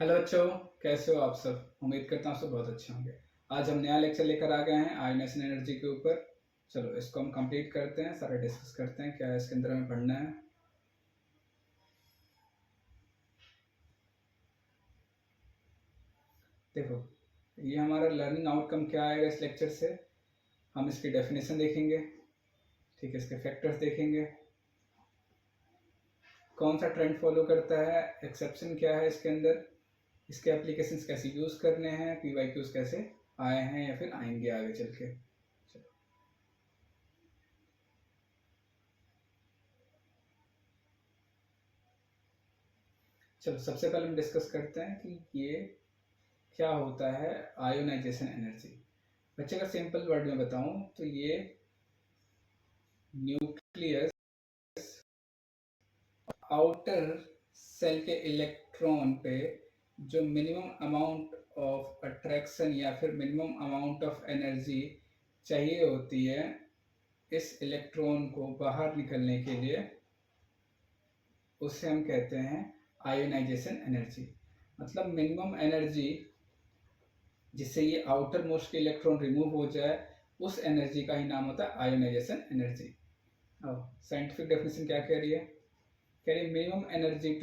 Hello बच्चों, कैसे हो आप सब। उम्मीद करता हूँ सब बहुत अच्छे होंगे। आज हम नया लेक्चर लेकर आ गए हैं आयोनाइजेशन एनर्जी के ऊपर। चलो इसको हम कंप्लीट करते हैं, सारा डिस्कस करते हैं क्या है इसके अंदर हमें पढ़ना है। देखो, ये हमारा लर्निंग आउटकम क्या आएगा इस लेक्चर से। हम इसकी डेफिनेशन देखेंगे, ठीक है, इसके फैक्टर्स देखेंगे, कौन सा ट्रेंड फॉलो करता है, एक्सेप्शन क्या है इसके अंदर, इसके एप्लीकेशंस कैसे यूज़ करने हैं, PYQs कैसे आए हैं या फिर आएंगे आगे चल के। चलो सबसे पहले हम डिस्कस करते हैं कि ये क्या होता है आयोनाइजेशन एनर्जी। बच्चे का सिंपल वर्ड में बताऊं तो ये न्यूक्लियस आउटर सेल के इलेक्ट्रॉन पे जो मिनिमम अमाउंट ऑफ अट्रैक्शन या फिर मिनिमम अमाउंट ऑफ एनर्जी चाहिए होती है इस इलेक्ट्रॉन को बाहर निकलने के लिए, उसे हम कहते हैं आयोनाइजेशन एनर्जी। मतलब मिनिमम एनर्जी जिससे ये आउटर मोस्ट के इलेक्ट्रॉन रिमूव हो जाए, उस एनर्जी का ही नाम होता है आयोनाइजेशन एनर्जी। अब साइंटिफिक डेफिनेशन क्या कह रही है, कह रही है minimum energy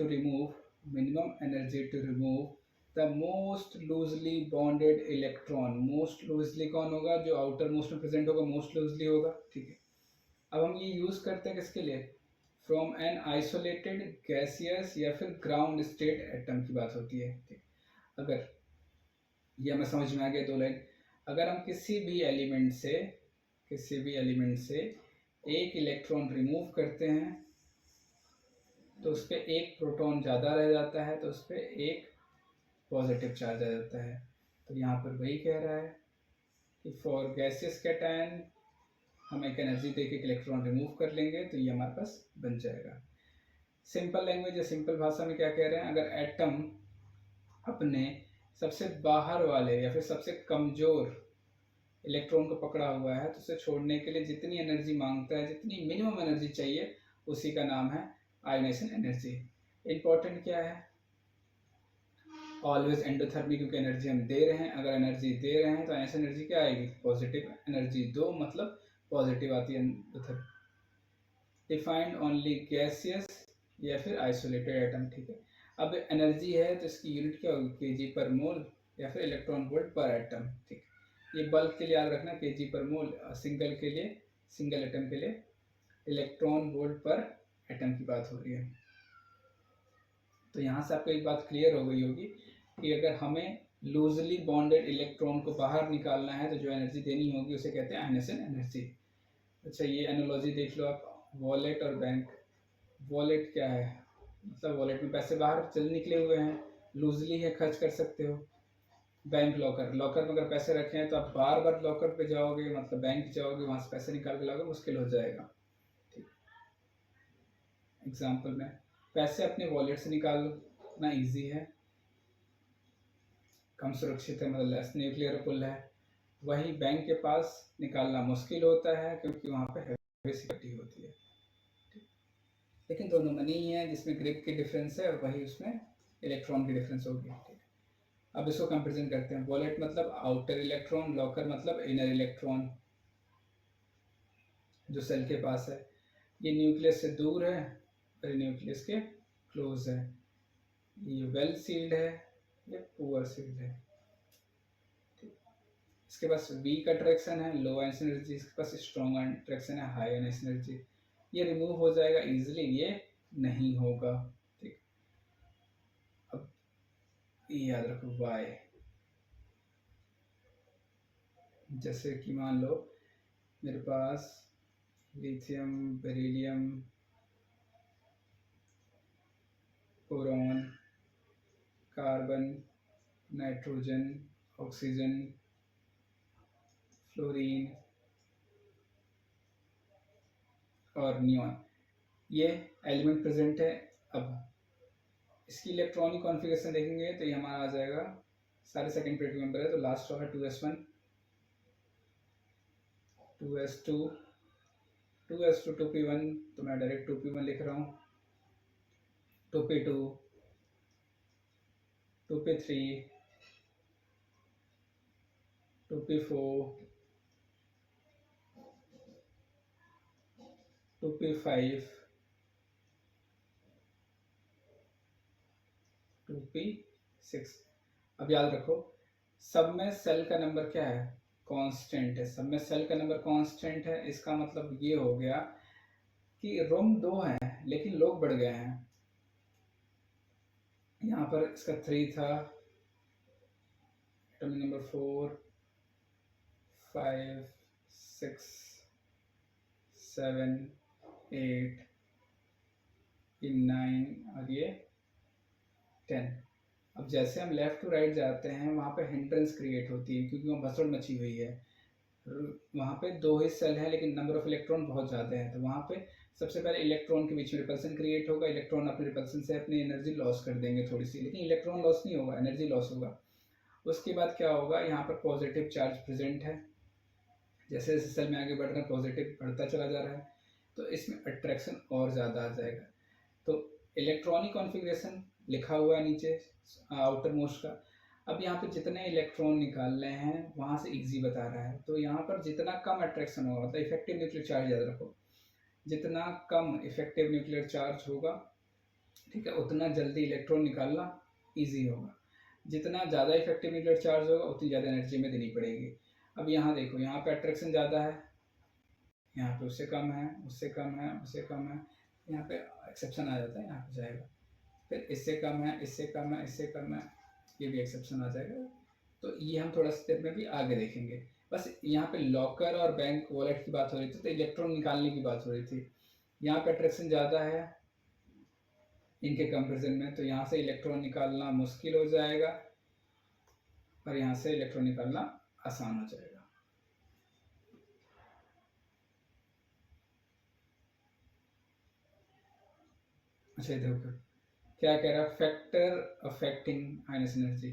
to remove the most loosely bonded electron. Most loosely कौन होगा, जो आउटर मोस्ट में प्रेजेंट होगा मोस्ट लूजली होगा, ठीक है। अब हम ये यूज करते हैं किसके लिए, फ्रॉम एन आइसोलेटेड गैसियस या फिर ग्राउंड स्टेट एटम की बात होती है, ठीक। अगर ये हमें समझ में आ गया दो लाइन, अगर हम किसी भी एलिमेंट से एक इलेक्ट्रॉन रिमूव करते हैं तो उस पर एक प्रोटॉन ज़्यादा रह जाता है, तो उस पर एक पॉजिटिव चार्ज आ जाता है। तो यहाँ पर वही कह रहा है कि फॉर गैसियस कैटायन हम एक एनर्जी दे के इलेक्ट्रॉन रिमूव कर लेंगे तो ये हमारे पास बन जाएगा। सिंपल लैंग्वेज या सिंपल भाषा में क्या कह रहे हैं, अगर एटम अपने सबसे बाहर वाले या फिर सबसे कमज़ोर इलेक्ट्रॉन को पकड़ा हुआ है तो उसे छोड़ने के लिए जितनी एनर्जी मांगता है, जितनी मिनिमम एनर्जी चाहिए, उसी का नाम है आयोनाइजेशन एनर्जी। इंपॉर्टेंट क्या है, ऑलवेज एंडोथर्मी, क्योंकि एनर्जी हम दे रहे हैं। अगर एनर्जी दे रहे हैं तो आयोनाइजेशन एनर्जी क्या आएगी, पॉजिटिव एनर्जी दो मतलब पॉजिटिव आती है एंडोथर्मी। डिफाइंड ओनली गैसियस या फिर आइसोलेटेड एटम, ठीक है। अब एनर्जी है तो इसकी यूनिट क्या होगी, केजी पर मोल या फिर इलेक्ट्रॉन वोल्ट पर एटम, ठीक। ये बल्क के लिए याद रखना, केजी पर मोल, सिंगल के लिए, सिंगल एटम के लिए इलेक्ट्रॉन वोल्ट पर एटम की बात हो रही है। तो यहाँ से आपको एक बात क्लियर हो गई होगी कि अगर हमें लूजली बॉन्डेड इलेक्ट्रॉन को बाहर निकालना है तो जो एनर्जी देनी होगी उसे कहते हैं आयोनाइजेशन एनर्जी। अच्छा, ये एनालॉजी देख लो आप, वॉलेट और बैंक। वॉलेट क्या है, मतलब वॉलेट में पैसे बाहर चल निकले हुए हैं, लूजली है, खर्च कर सकते हो। बैंक लॉकर, लॉकर में अगर पैसे रखे हैं तो आप बार बार लॉकर पे जाओगे, मतलब बैंक जाओगे, वहां से पैसे निकाल के लाओगे, मुश्किल हो जाएगा, ठीक। एग्जाम्पल में पैसे अपने वॉलेट से निकालना इजी है, कम सुरक्षित है, मतलब लेस न्यूक्लियर पुल है। वही बैंक के पास निकालना मुश्किल होता है क्योंकि वहाँ पे हैवी सिक्योरिटी होती है, लेकिन दोनों में नहीं है, जिसमें ग्रिप की डिफरेंस है और वही उसमें इलेक्ट्रॉन की डिफरेंस होगी, ठीक। अब इसको कंपेरिजन करते हैं, वॉलेट मतलब आउटर इलेक्ट्रॉन, लॉकर मतलब इनर इलेक्ट्रॉन जो सेल के पास है। ये न्यूक्लियस से दूर है और न्यूक्लियस के क्लोज है। ये वेल सील्ड है, ये पुअर सील्ड है, ठीक। इसके पास वीक अट्रैक्शन है, लो आयन एनर्जी, इसके पास स्ट्रॉन्ग अट्रैक्शन है, हाई आयन एनर्जी। ये रिमूव हो जाएगा इजीली, ये नहीं होगा, ठीक। अब ये याद रखो वाई, जैसे कि मान लो मेरे पास lithium, beryllium, boron, carbon, nitrogen, oxygen, fluorine और नियॉन, ये एलिमेंट प्रेजेंट है। अब इसकी इलेक्ट्रॉनिक कॉन्फ़िगरेशन देखेंगे तो ये हमारा आ जाएगा, सारे सेकंड पीरियड मेंबर है तो लास्ट होगा 2s1, 2s2, 2s2, 2p1, तो मैं डायरेक्ट 2p1 लिख रहा हूँ, 2p2, 2p3, 2p4, 2p5, 2p6। अब याद रखो सब में सेल का नंबर क्या है, कांस्टेंट है। सब में सेल का नंबर कांस्टेंट है, इसका मतलब ये हो गया कि रूम 2 हैं लेकिन लोग बढ़ गए हैं। यहाँ पर इसका 3 था, एटॉमिक नंबर 4, 5, 6, 7, 8, 9 और ये 10। अब जैसे हम लेफ्ट टू राइट जाते हैं वहाँ पे हिंड्रेंस क्रिएट होती है क्योंकि वहाँ भसड़ मची हुई है। वहाँ पे 2 ही सेल हैं लेकिन नंबर ऑफ इलेक्ट्रॉन बहुत ज़्यादा है, तो वहाँ पे सबसे पहले इलेक्ट्रॉन के बीच में रिपल्सन क्रिएट होगा। इलेक्ट्रॉन अपने रिपल्सन से अपनी एनर्जी लॉस कर देंगे थोड़ी सी, लेकिन इलेक्ट्रॉन लॉस नहीं होगा, एनर्जी लॉस होगा। उसके बाद क्या होगा, यहाँ पर पॉजिटिव चार्ज प्रेजेंट है। जैसे जैसे सेल में आगे बढ़ रहे हैं पॉजिटिव बढ़ता चला जा रहा है, तो इसमें अट्रैक्शन और ज़्यादा आ जाएगा। तो इलेक्ट्रॉनिक कॉन्फ़िगरेशन लिखा हुआ है नीचे आउटर मोस्ट का। अब यहाँ पे जितने इलेक्ट्रॉन निकालने हैं वहाँ से इजी बता रहा है, तो यहाँ पर जितना कम अट्रैक्शन होगा, मतलब इफेक्टिव न्यूक्लियर चार्ज याद रखो, जितना कम इफेक्टिव न्यूक्लियर चार्ज होगा, ठीक है, उतना जल्दी इलेक्ट्रॉन निकालना इजी होगा। जितना ज़्यादा इफेक्टिव न्यूक्लियर चार्ज होगा उतनी ज़्यादा एनर्जी में देनी पड़ेगी। अब यहाँ देखो, यहाँ पे अट्रैक्शन ज़्यादा है, यहाँ पे उससे कम है, उससे कम है, उससे कम है, यहाँ पे एक्सेप्शन आ जाता है, यहाँ पे जाएगा। फिर इससे कम है, इससे कम है, इससे कम है, ये भी एक्सेप्शन आ जाएगा। तो ये हम थोड़ा स्टेप में भी आगे देखेंगे। बस यहाँ पे लॉकर और बैंक वॉलेट की बात हो रही थी, तो इलेक्ट्रॉन निकालने की बात हो रही थी। यहाँ पे अट्रैक्शन ज़्यादा है इनके कंपेरिजन में, तो यहाँ से इलेक्ट्रॉन निकालना मुश्किल हो जाएगा और यहाँ से इलेक्ट्रॉन निकालना आसान हो जाएगा। अच्छा देखो क्या कह रहा है, फैक्टर अफेक्टिंग आयनस एनर्जी।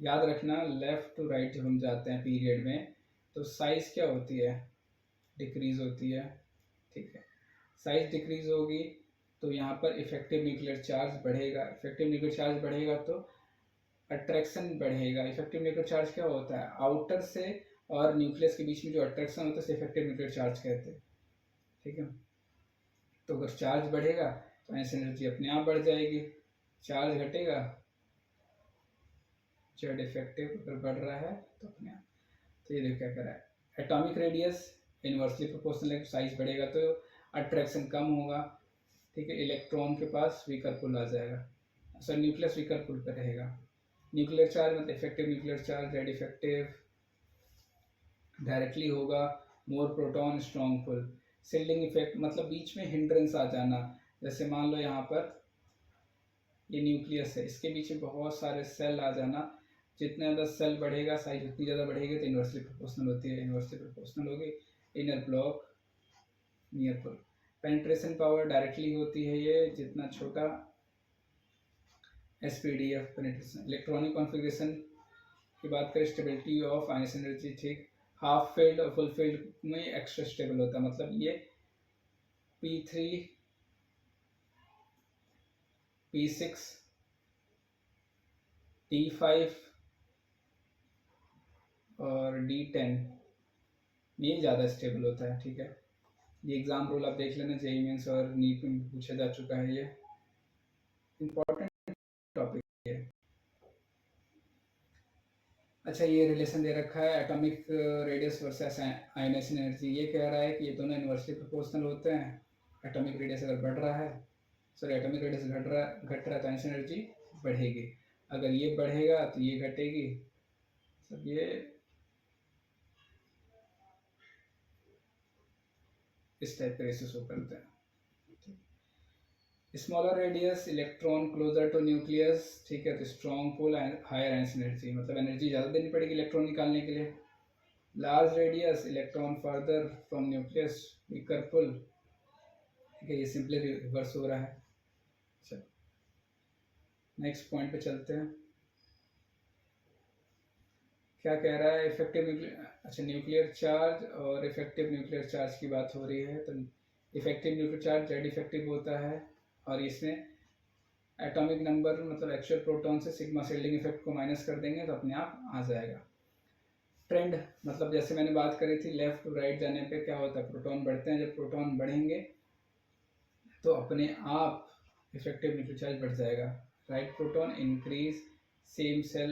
याद रखना लेफ्ट टू राइट जब हम जाते हैं पीरियड में, तो साइज क्या होती है, डिक्रीज होती है, ठीक है। साइज डिक्रीज होगी तो यहाँ पर इफेक्टिव न्यूक्लियर चार्ज बढ़ेगा। इफेक्टिव न्यूक्लियर चार्ज बढ़ेगा तो अट्रैक्शन बढ़ेगा। इफेक्टिव न्यूक्लियर चार्ज क्या होता है, आउटर से और न्यूक्लियस के बीच में जो अट्रैक्शन होता है उसे इफेक्टिव न्यूक्लियर चार्ज कहते हैं, ठीक है। तो अगर चार्ज बढ़ेगा तो आयनस एनर्जी अपने आप बढ़ जाएगी, चार्ज घटेगा, जेड इफेक्टिव अगर बढ़ रहा है तो अपने आप। तो ये देखो क्या कर रहा है, एटॉमिक रेडियस इनवर्सली प्रोपोर्शनल है, साइज बढ़ेगा तो अट्रैक्शन कम होगा, ठीक है। इलेक्ट्रॉन के पास वीकर पुल आ जाएगा, सर न्यूक्लियस वीकर पुल पर रहेगा। न्यूक्लियर चार्ज मतलब effective nuclear charge, red effective directly होगा, मोर प्रोटॉन स्ट्रॉन्ग पुल। शिल्डिंग इफेक्ट मतलब बीच में हिंड्रेंस आ जाना, जैसे मान लो यहाँ पर ये न्यूक्लियस है, इसके बीच में बहुत सारे सेल आ जाना। जितना ज़्यादा सेल बढ़ेगा साइज उतनी ज़्यादा बढ़ेगी, तो इन्वर्सली प्रोपोर्शनल होती है, इन्वर्सली प्रोपोर्शनल होगी। इनर ब्लॉक, नियर पुल। पेनिट्रेशन पावर डायरेक्टली होती है, ये जितना छोटा एसपीडीएफ पेनिट्रेशन। इलेक्ट्रॉनिक कॉन्फ़िगरेशन की बात करें, स्टेबिलिटी ऑफ आयनस एनर्जी, ठीक, हाफ फील्ड और फुल फील्ड में एक्स्ट्रा स्टेबल होता है, मतलब ये P3, P6, T5 और D10 ये ज़्यादा स्टेबल होता है, ठीक है। ये एग्जाम रूल आप देख लेना, जेईई मेंस और नीट में पूछा जा चुका है, ये इम्पोर्टेंट टॉपिक है। अच्छा ये रिलेशन दे रखा है एटॉमिक रेडियस वर्सेस आयनस एनर्जी। ये कह रहा है कि ये दोनों इनवर्सली प्रोपोर्शनल होते हैं। एटॉमिक रेडियस अगर बढ़ रहा है, सॉरी एटॉमिक रेडियस घट रहा है तो आयनस एनर्जी बढ़ेगी। अगर ये बढ़ेगा तो ये घटेगी। सब ये इस टाइप के रेशियो शो करते हैं। Smaller radius electron closer to nucleus, ठीक है, तो strong pull, higher ionisation energy, मतलब एनर्जी ज़्यादा देनी पड़ेगी इलेक्ट्रॉन निकालने के लिए। Large radius electron further from nucleus, weaker pull, ठीक है। ये सिंपली रिवर्स हो रहा है। चलो नेक्स्ट पॉइंट पे चलते हैं। क्या कह रहा है, इफेक्टिव न्यूक्लियर, अच्छा न्यूक्लियर चार्ज और इफेक्टिव न्यूक्लियर चार्ज की बात हो रही है। तो effective nuclear charge Z effective होता है और इसमें एटॉमिक नंबर मतलब एक्चुअल प्रोटॉन से सिग्मा शील्डिंग इफेक्ट को माइनस कर देंगे तो अपने आप आ जाएगा। ट्रेंड मतलब जैसे मैंने बात करी थी लेफ्ट टू राइट जाने पे क्या होता है, प्रोटॉन बढ़ते हैं, जब प्रोटॉन बढ़ेंगे तो अपने आप इफेक्टिव न्यूक्लियर चार्ज बढ़ जाएगा। Right proton increase same shell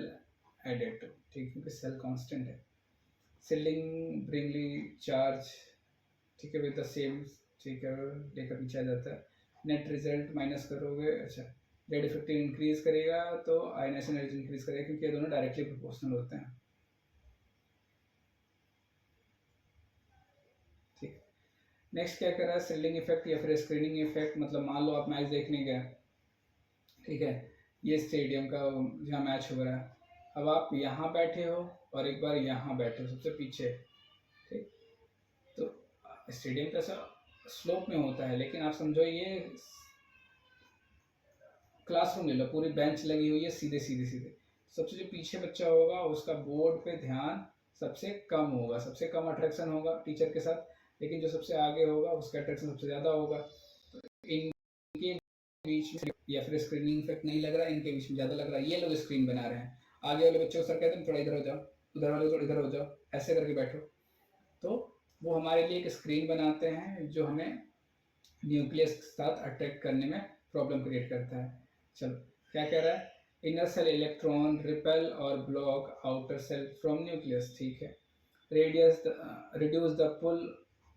added, ठीक, क्योंकि सेल कांस्टेंट है। शील्डिंग ब्रिंगली चार्ज, ठीक है, विद द सेम, ठीक है, लेकर पीछे आ जाता है। नेट रिजल्ट माइनस करोगे, अच्छा, रेड इफेक्टिव इंक्रीज करेगा तो आयनाइजेशन एनर्जी इंक्रीज करेगा, क्योंकि ये दोनों डायरेक्टली प्रोपोर्शनल होते हैं। ठीक, नेक्स्ट क्या कर रहा है, शील्डिंग इफेक्ट या फिर स्क्रीनिंग इफेक्ट। मतलब मान लो आप मैच देखने गए, ठीक है, ये स्टेडियम का जहाँ मैच हो रहा है, अब आप यहाँ बैठे हो और एक बार यहाँ बैठे हो सबसे पीछे, ठीक, तो स्टेडियम कैसा स्लोप में होता है, लेकिन आप समझो ये क्लासरूम ले लो, पूरी बेंच लगी हुई है सीधे सीधे सीधे, सबसे जो पीछे बच्चा होगा उसका बोर्ड पे ध्यान सबसे कम होगा, सबसे कम अट्रैक्शन होगा टीचर के साथ, लेकिन जो सबसे आगे होगा उसका अट्रैक्शन सबसे ज़्यादा होगा। तो इनके बीच में या फिर स्क्रीनिंग इफेक्ट नहीं लग रहा है, इनके बीच में ज़्यादा लग रहा है। ये लोग स्क्रीन बना रहे हैं, आगे वाले बच्चों को सर कहते हैं थोड़ा इधर हो जाओ, उधर वाले थोड़ा इधर हो जाओ, ऐसे करके बैठो। तो वो हमारे लिए एक स्क्रीन बनाते हैं जो हमें न्यूक्लियस के साथ अट्रैक्ट करने में प्रॉब्लम क्रिएट करता है। चलो क्या कह रहा है, इनर सेल इलेक्ट्रॉन रिपेल और block outer shell from nucleus, ठीक है। रेडियस रिड्यूस द पुल,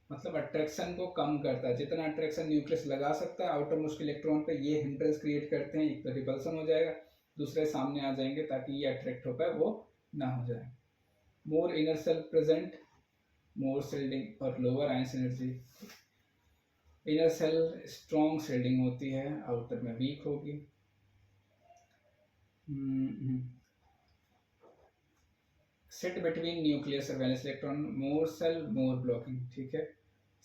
मतलब अट्रैक्शन को कम करता है, जितना अट्रैक्शन न्यूक्लियस लगा सकता है आउटर मोस्ट इलेक्ट्रॉन पे, ये हिंड्रेंस क्रिएट करते हैं, एक तो रिपल्सन हो जाएगा, दूसरे सामने आ जाएंगे ताकि ये अट्रैक्ट हो पाए, वो ना हो जाए। More inner shell present, more shielding और lower ions energy. Inner shell strong shielding होती है, आउटर में वीक होगी। सिट बिटवीन न्यूक्लियस और valence electron, more shell more blocking, ठीक है।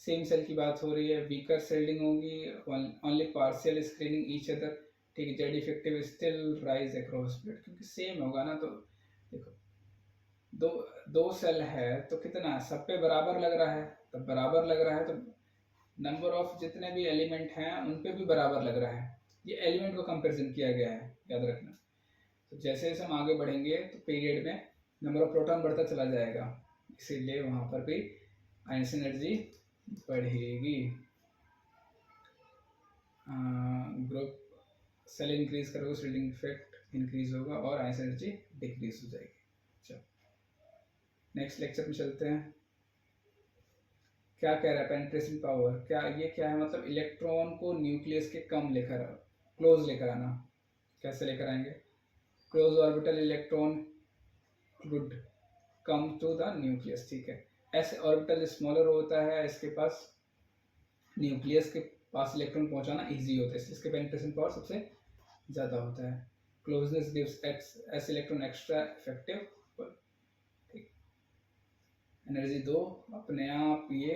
सेम सेल की बात हो रही है, वीकर शील्डिंग होगी, only partial screening each other, ठीक है। Z effective still rise across split, क्योंकि सेम होगा ना, तो देखो दो दो सेल है तो कितना सब पे बराबर लग रहा है, तब बराबर लग रहा है तो नंबर ऑफ जितने भी एलिमेंट हैं उन पे भी बराबर लग रहा है, ये एलिमेंट को कंपैरिजन किया गया है, याद रखना। तो जैसे जैसे हम आगे बढ़ेंगे तो पीरियड में नंबर ऑफ प्रोटॉन बढ़ता चला जाएगा, इसीलिए वहाँ पर भी आयंस एनर्जी बढ़ेगी। ग्रुप सेल इंक्रीज करोगे, शील्डिंग इफेक्ट इंक्रीज होगा और आयंस एनर्जी डिक्रीज हो जाएगी। चलो नेक्स्ट लेक्चर में चलते हैं। क्या कह रहा है, पेनिट्रेशन पावर, क्या ये क्या है, मतलब इलेक्ट्रॉन को न्यूक्लियस के कम लेकर क्लोज लेकर आना। कैसे लेकर आएंगे, close orbital electron would come to the nucleus, ठीक है। ऐसे ऑर्बिटल स्मॉलर होता है, इसके पास न्यूक्लियस के पास इलेक्ट्रॉन पहुंचाना इजी होता है, इसलिए इसके पेनिट्रेशन पावर सबसे ज़्यादा होता है। Closeness gives S electron extra effective, energy दो, अपने आप ये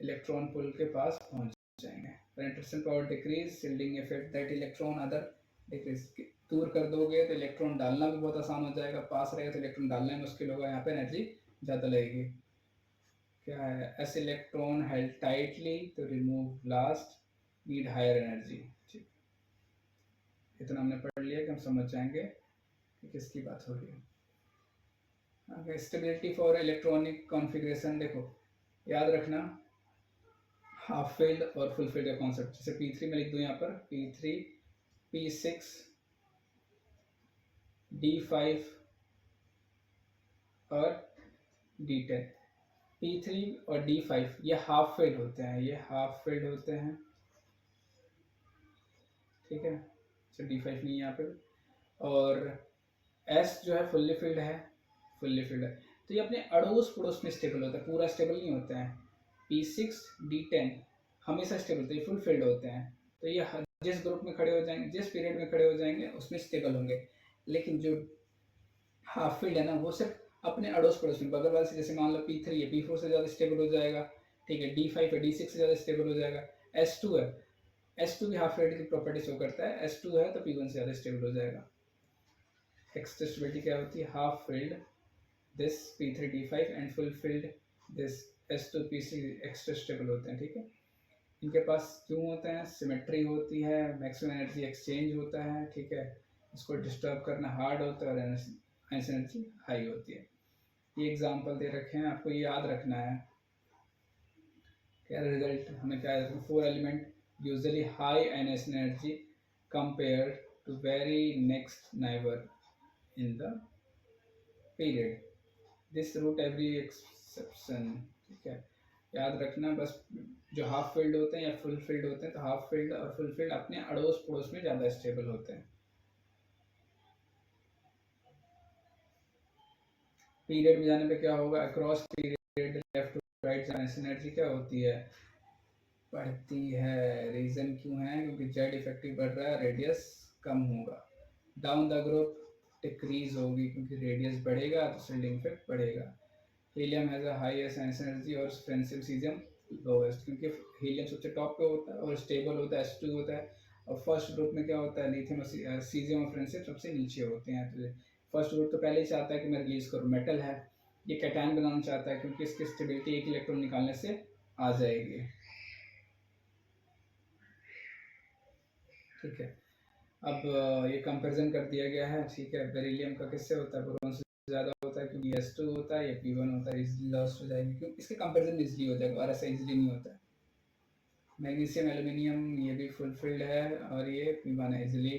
इलेक्ट्रॉन पुल के पास पहुंच जाएंगे। Penetration power decrease, shielding effect that electron other decrease, दूर कर दोगे तो इलेक्ट्रॉन डालना भी बहुत आसान हो जाएगा, पास रहेगा तो इलेक्ट्रॉन डालना मुश्किल होगा, यहाँ पे एनर्जी ज़्यादा लगेगी। क्या है, S electron held tightly to remove last need higher energy, ठीक, इतना हमने पढ़ लिया कि हम समझ जाएंगे कि किसकी बात हो रही है। स्टेबिलिटी फॉर इलेक्ट्रॉनिक कॉन्फ़िगरेशन, देखो याद रखना हाफ फील्ड और फुल फील्ड का कॉन्सेप्ट। जैसे P3 में लिख दूँ यहाँ पर P3 P6 D5 और D10, P3 और D5 ये हाफ फील्ड होते हैं, ये हाफ फील्ड होते हैं, ठीक है। तो D5 नहीं है यहाँ पे, और S जो है फुल्ली फील्ड है, फुल्ली फील्ड है, तो ये अपने अड़ोस पड़ोस में स्टेबल होता है, पूरा स्टेबल नहीं होता है। P6 D10 हमेशा स्टेबल होते हैं, फुल फील्ड होते हैं, तो ये जिस ग्रुप में खड़े हो जाएंगे, जिस पीरियड में खड़े हो जाएंगे उसमें स्टेबल होंगे। लेकिन जो हाफ फील्ड है ना, वो सिर्फ अपने अड़ोस पड़ोस में बगल वाले से, जैसे मान लो P3 है, P4 से ज़्यादा स्टेबल हो जाएगा, ठीक है। D5 है, D6 से ज़्यादा स्टेबल हो जाएगा। S2 है, S2 भी हाफ फील्ड की प्रॉपर्टी शो करता है, S2 है तो P1 से ज़्यादा स्टेबल हो जाएगा। एक्स्ट्रा स्टेबिलिटी क्या होती है, half field this P3 D5 and full field this S2 P6 extra stable होते हैं, ठीक है। इनके पास क्यों होते हैं? सिमेट्री होती है, मैक्सिमम एनर्जी एक्सचेंज होता है, ठीक है। इसको डिस्टर्ब करना हार्ड होता है और एनर्जी हाई होती है। ये एग्जांपल दे रखे हैं, आपको ये याद रखना है। क्या रिजल्ट हमें क्या है? 4 element usually high energy compare to very next neighbour in the period, this route every exception, ठीक है। याद रखना बस, जो हाफ फील्ड होते हैं या फुल फील्ड होते हैं, तो हाफ फील्ड और फुल फील्ड अपने अड़ोस पड़ोस में ज़्यादा स्टेबल होते हैं। पीरियड में जाने पे क्या होगा? Across period left to right energy क्या होती है? बढ़ती है। रीज़न क्यों है? क्योंकि जेड इफेक्टिव बढ़ रहा है, रेडियस कम होगा। डाउन द ग्रुप डिक्रीज होगी, क्योंकि रेडियस बढ़ेगा तो शिल्डिंग इफेक्ट बढ़ेगा। Helium has a highest energy और फ्रेंसिल सीजियम लोवेस्ट, क्योंकि हीलियम सबसे टॉप पे होता है और स्टेबल होता है, H2 होता है। और फर्स्ट ग्रुप में क्या होता है? लिथियम और सीजियम और फ्रेंसिल सबसे नीचे होते हैं। तो फर्स्ट ग्रुप तो पहले ही चाहता है कि मैं रिलीज करूँ, मेटल है, ये कैटायन बनाना चाहता है, क्योंकि इसकी स्टेबिलिटी एक इलेक्ट्रॉन निकालने से आ जाएगी, ठीक है। अब ये कंपैरिजन कर दिया गया है, ठीक है। बेरिलियम का किससे होता है? बोरोन से ज़्यादा होता है, क्योंकि S2 होता है, ये P1 होता है, इजीली लॉस्ट हो जाएगी, क्योंकि इसके कंपैरिजन इजीली हो जाएगा और ऐसा इजीली नहीं होता है। मैग्नीशियम एल्यूमिनियम ये भी फुलफिल्ड है और ये P1 है इजीली,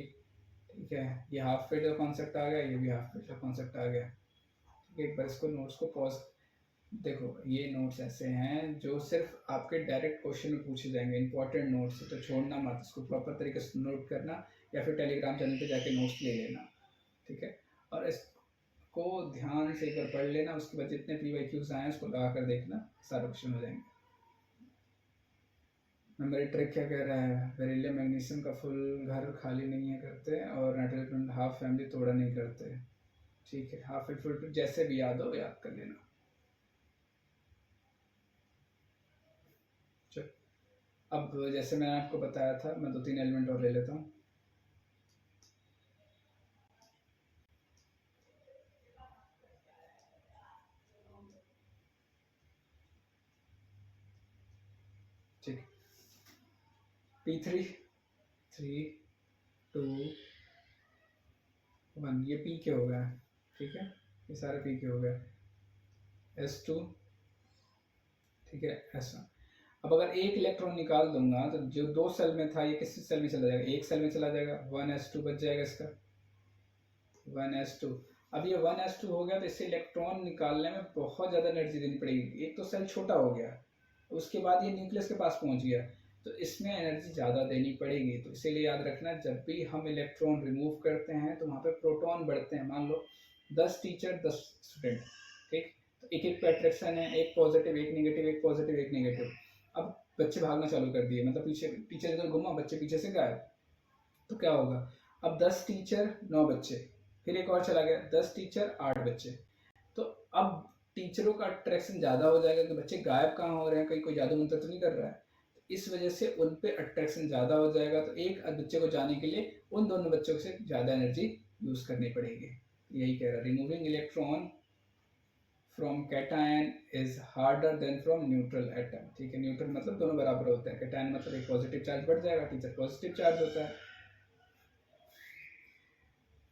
ठीक है। ये हाफ फील्ड का कॉन्सेप्ट आ गया, ये भी हाफ फील्ड का कॉन्सेप्ट आ गया, ठीक है। एक बार इसको नोट्स को पॉज देखो, ये नोट्स ऐसे हैं जो सिर्फ आपके डायरेक्ट क्वेश्चन में पूछे जाएंगे, इंपॉर्टेंट नोट्स, तो छोड़ना मत, इसको प्रॉपर तरीके से नोट करना या फिर टेलीग्राम चैनल पे जाके नोट्स ले लेना, ठीक है। और इसको ध्यान से एक बार पढ़ लेना, उसके बाद जितने PYQs आए उसको लगा कर देखना, सारे क्वेश्चन हो जाएंगे। मेमोरी ट्रिक क्या कह रहा है? बेरिलियम मैग्नीशियम का फुल घर खाली नहीं है करते और नाइट्रोजन हाफ फैमिली तोड़ा नहीं करते, ठीक है। हाफ फुल जैसे भी याद हो याद कर लेना। चल, अब जैसे मैंने आपको बताया था, मैं 2-3 एलिमेंट और ले लेता हूँ। ठीक, P3 3 2 1, ये P के हो गया, ठीक है। ये सारे P के हो गए। S2, ठीक है, S1। अब अगर एक इलेक्ट्रॉन निकाल दूंगा तो जो 2 सेल में था, ये किस सेल में चला जाएगा? एक सेल में चला जाएगा, 1s2 बच जाएगा इसका, 1s2। अब ये 1s2 हो गया तो इससे इलेक्ट्रॉन निकालने में बहुत ज़्यादा एनर्जी देनी पड़ेगी। एक तो सेल छोटा हो गया, उसके बाद ये न्यूक्लियस के पास पहुंच गया, तो इसमें एनर्जी ज़्यादा देनी पड़ेगी। तो इसीलिए याद रखना, जब भी हम इलेक्ट्रॉन रिमूव करते हैं तो वहाँ पे प्रोटॉन बढ़ते हैं। मान लो 10 टीचर 10 स्टूडेंट, ठीक, तो एक एक पे अट्रैक्शन है, एक पॉजिटिव एक नेगेटिव, एक पॉजिटिव एक नेगेटिव। अब बच्चे भागना चालू कर दिए, मतलब पीछे टीचर इधर घुमा, बच्चे पीछे से गायब, तो क्या होगा? अब 10 टीचर 9 बच्चे, फिर एक और चला गया, 10 टीचर 8 बच्चे, तो अब टीचरों का अट्रैक्शन ज़्यादा हो जाएगा कि बच्चे गायब कहाँ हो रहे हैं, कहीं कोई जादू मंत्र तो नहीं कर रहा है। इस वजह से उन पे अट्रैक्शन ज़्यादा हो जाएगा, तो एक बच्चे को जाने के लिए उन दोनों बच्चों से ज़्यादा एनर्जी यूज़ करनी पड़ेगी। यही कह रहा है, removing electron from cation is harder than from neutral atom, ठीक है। न्यूट्रल मतलब दोनों बराबर होते हैं, कैटायन मतलब एक पॉजिटिव चार्ज बढ़ जाएगा, टीचर पॉजिटिव चार्ज होता है।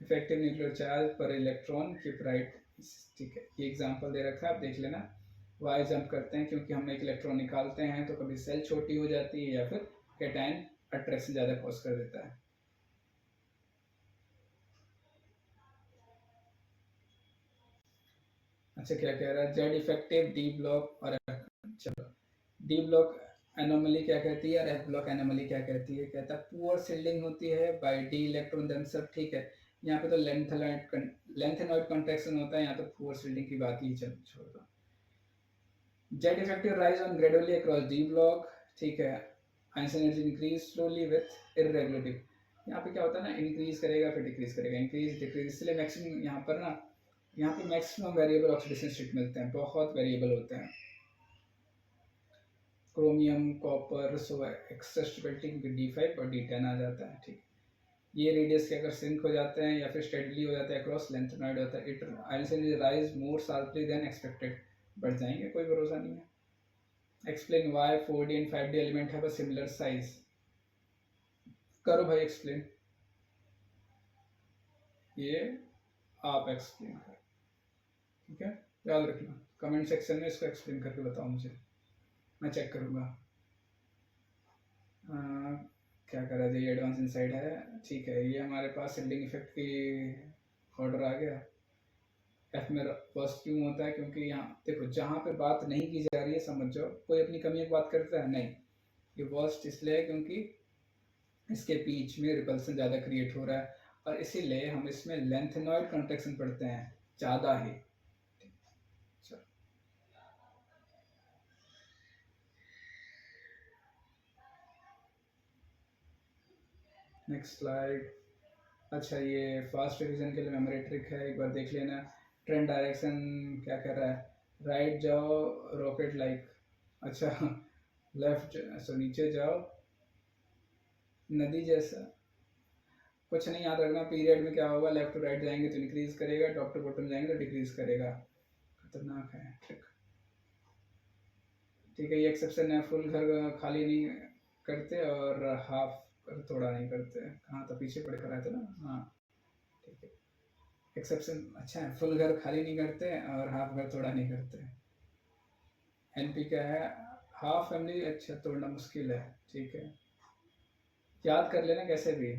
इफेक्टिव न्यूक्लियर चार्ज पर इलेक्ट्रॉन कीप राइट, ठीक है। ये एग्जांपल दे रखा है, आप देख लेना। वाई जंप करते हैं क्योंकि हम एक इलेक्ट्रॉन निकालते हैं तो कभी सेल छोटी हो जाती है या फिर कैटायन अट्रैक्शन ज़्यादा कॉज कर देता है। अच्छा, क्या कह रहा है? जेड इफेक्टिव, डी ब्लॉक और चलो, डी ब्लॉक एनोमली क्या कहती है और एफ ब्लॉक एनोमली क्या कहती है? कहता है पुअर शिल्डिंग होती है बाय डी इलेक्ट्रॉन देमसेल्फ, ठीक है। यहाँ पे तो लेंथेनॉइड कॉन्ट्रैक्शन होता है, यहाँ तो पुअर शिल्डिंग की बात ही चल छोड़ दो। Z effective rise on gradually across d block, ठीक है। Ionisation energy increase slowly with irregularity, यहाँ पे क्या होता है ना, इंक्रीज करेगा फिर डिक्रीज करेगा, इंक्रीज डिक्रीज, इसलिए मैक्सिमम यहाँ पर ना, यहाँ पे मैक्सिमम वेरिएबल ऑक्सीडेशन स्टेट मिलते हैं, बहुत वेरिएबल होते हैं। Chromium copper so extra stability D5 और D10 आ जाता है, ठीक। ये रेडियस के अगर सिंक हो जाते हैं या फिर स्टेडली हो जाता है अक्रॉस लेंथेनॉइड होता है, it Einstein rise more sharply then expected, बढ़ जाएंगे, कोई भरोसा नहीं है। Explain why 4D and 5D element have a similar size. करो भाई एक्सप्लेन, ये आप एक्सप्लेन करो, ठीक है। याद रखना कमेंट सेक्शन में इसको एक्सप्लेन करके बताओ मुझे, मैं चेक करूँगा। क्या करा जाए, एडवांस इनसाइड है, ठीक है। ये हमारे पास शिल्डिंग इफेक्ट की ऑर्डर आ गया। एफ में वर्स्ट क्यों होता है, क्योंकि यहाँ देखो जहाँ पे बात नहीं की जा रही है, समझ जाओ कोई अपनी कमी की बात करता है नहीं, ये वर्स्ट इसलिए है क्योंकि इसके बीच में रिपल्सन ज़्यादा क्रिएट हो रहा है, और इसीलिए हम इसमें लेंथेनॉइड कॉन्ट्रैक्शन पढ़ते हैं ज़्यादा ही। Next slide. अच्छा, ये फास्ट रिवीजन के लिए मेमोरी ट्रिक है, एक बार देख लेना। ट्रेंड डायरेक्शन क्या कर रहा है, राइट जाओ रॉकेट लाइक, अच्छा लेफ्ट सो नीचे जाओ नदी जैसा, कुछ नहीं याद रखना। पीरियड में क्या होगा, लेफ्ट टू राइट जाएंगे तो इंक्रीज करेगा, टॉप टू बॉटम जाएंगे तो डिक्रीज करेगा। खतरनाक है ट्रिक, ठीक है। ये एक्सेप्शन है, फुल घर खाली नहीं करते और हाफ घर थोड़ा नहीं करते। कहाँ था, पीछे पढ़ कर आए थे ना, हाँ ठीक है। एक्सेप्शन अच्छा है, फुल घर खाली नहीं करते और हाफ घर थोड़ा नहीं करते। एनपी क्या है, हाफ फैमिली अच्छा तोड़ना मुश्किल है, ठीक है। याद कर लेना कैसे भी,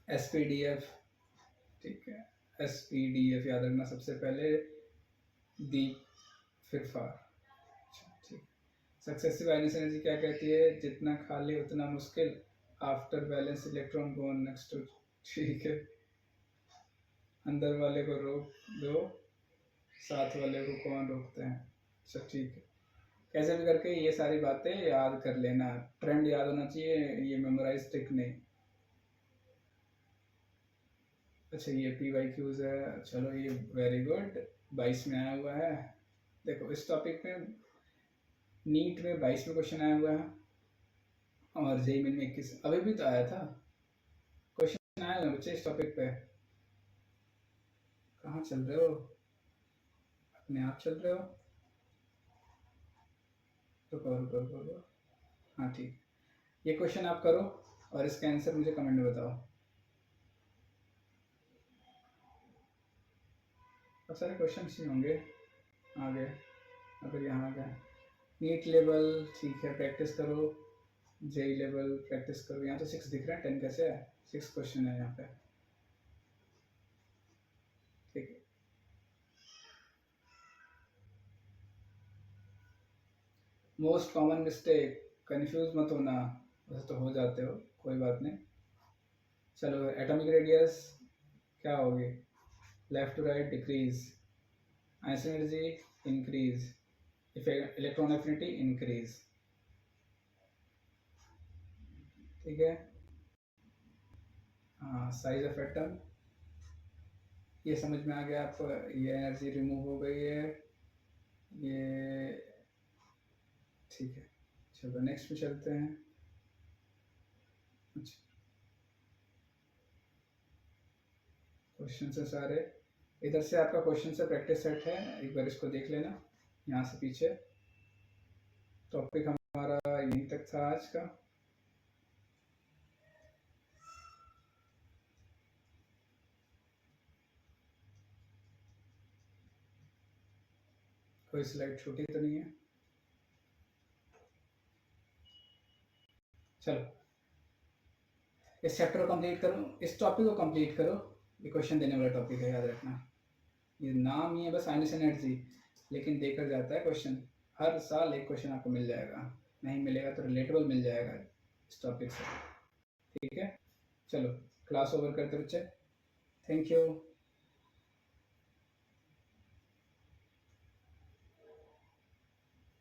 एसपीडीएफ, ठीक है। एसपीडीएफ याद रखना सबसे पहले, दीप फिर फार, ठीक। सक्सेसिव आयनिस एनर्जी क्या कहती है, जितना खाली उतना मुश्किल, after balance electron go next to, ठीक है। अंदर वाले को रोक दो, साथ वाले को कौन रोकते हैं, सब ठीक है। कैसे भी करके ये सारी बातें याद कर लेना, ट्रेंड याद होना चाहिए, ये मेमोराइज ट्रिक नहीं। अच्छा ये पी वाई क्यूज है, चलो ये वेरी गुड, 22 में आया हुआ है। देखो इस टॉपिक में नीट में 22 में क्वेश्चन आया हुआ है, और जेई में 21 अभी भी तो आया था क्वेश्चन आया हुआ बच्चे इस टॉपिक पे। कहाँ चल रहे हो, अपने आप चल रहे हो, तो करो। हाँ ठीक, ये क्वेश्चन आप करो और इसका आंसर मुझे कमेंट में बताओ। बहुत सारे क्वेश्चन ही होंगे आगे, अगर यहाँ आ गया। नीट लेवल ठीक है, प्रैक्टिस करो, जेई लेवल प्रैक्टिस करो। यहाँ तो 6 दिख रहा है, 10 कैसे है, 6 क्वेश्चन है यहाँ पे, ठीक है। मोस्ट कॉमन मिस्टेक, कंफ्यूज मत होना, वैसे तो हो जाते हो, कोई बात नहीं। चलो एटॉमिक रेडियस क्या होगी, left to right decrease, Einstein energy increase, electron affinity increase, ठीक है। हाँ साइज ऑफ एटम, ये समझ में आ गया आपको, ये एनर्जी रिमूव हो गई है, ये ठीक है। चलो नेक्स्ट पे चलते हैं। अच्छा क्वेश्चन से सारे इधर से आपका क्वेश्चन से प्रैक्टिस सेट है, एक बार इसको देख लेना यहाँ से पीछे। टॉपिक हमारा यहीं तक था आज का। कोई स्लाइड छोटी तो नहीं है, चलो इस चैप्टर को कंप्लीट करो, इस टॉपिक को कंप्लीट करो। ये क्वेश्चन देने वाला टॉपिक है, याद रखना। ये नाम ही है बस आइंस्टीन एनर्जी, लेकिन देकर जाता है क्वेश्चन, हर साल एक क्वेश्चन आपको मिल जाएगा, नहीं मिलेगा तो रिलेटेबल मिल जाएगा इस टॉपिक से, ठीक है। चलो क्लास ओवर करते बच्चे, थैंक यू।